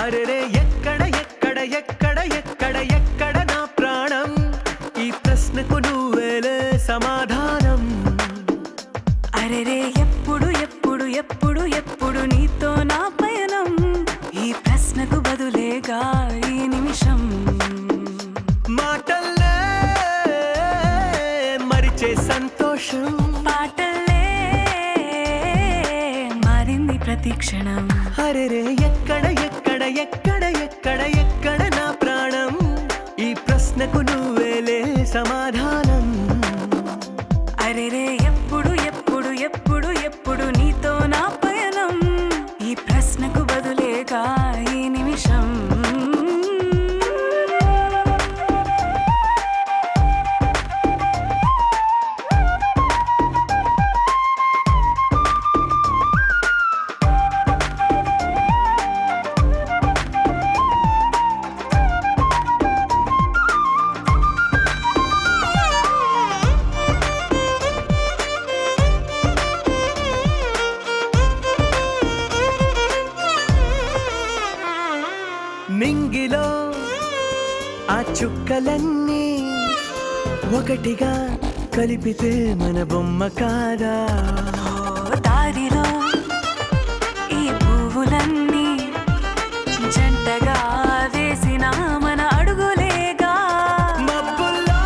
అరెరే ఎక్కడ ఎక్కడ ఎక్కడ ఎక్కడ ఎక్కడ నా ప్రాణం ఈ ప్రశ్నకు నువ్వేలే సమాధానం అరెరే ఎప్పుడు ఎప్పుడు ఎప్పుడు ఎప్పుడు నీతో నా పయనం ఈ ప్రశ్నకు బదులేగా ఈ నిమిషం మాటల్లే మరిచే సంతోషం పాటలే మారింది ప్రతి క్షణం అరెరే ఎక్కడ ఎక్కడ ఎక్కడ ఎక్కడ ఎక్కడ నా ప్రాణం ఈ ప్రశ్నకు నువ్వేలే సమాధానం అరెరే ఎప్పుడు ఎప్పుడు ఎప్పుడు ఎప్పుడు నీతో నా పయనం ఈ ప్రశ్నకు బదులేగా ఈ నిమిషం నింగిలో ఆ చుక్కలన్నీ ఒకటిగా కలిపితే మన బొమ్మ కాదా దారిలో ఈ పువ్వులన్నీ జంటగా వేసిన మన అడుగులేగా మబ్బుల్లో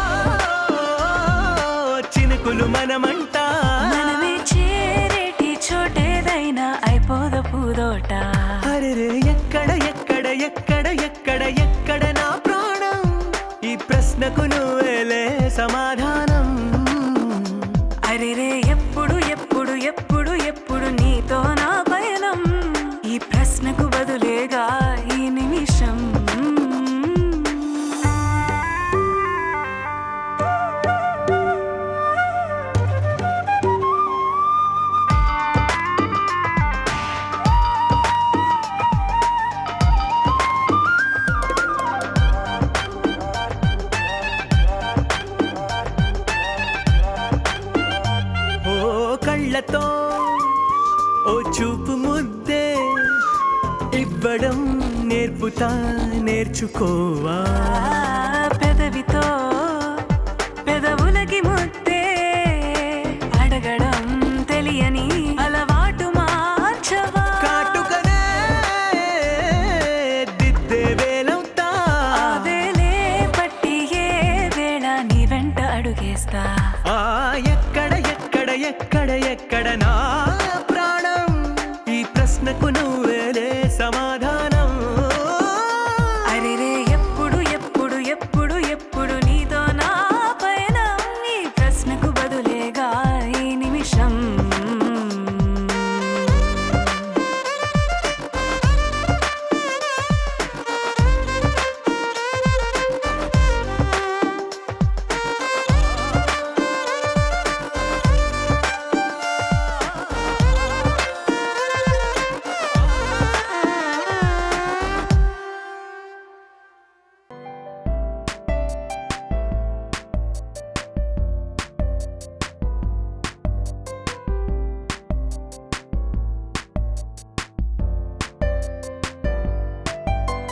చినుకులు మనమంట మనమే చేరేటి చోటేదైనా అయిపోద పూదోట అరే ఎక్కడ ఎక్కడ ఎక్కడ ఎక్కడ ఎక్కడ నా ప్రాణం ఈ ప్రశ్నకు నువ్వేలే సమాధానం అరెరే ఎప్పుడు ఎప్పుడు ఎప్పుడు ఎప్పుడు నీతో నా పయనం ఈ ప్రశ్నకు బదులేగా ఈ నిమిషం ఓ కళ్ళతో ఓ చూపు ముద్దే ఇవ్వడం నేర్పుతా నేర్చుకోవా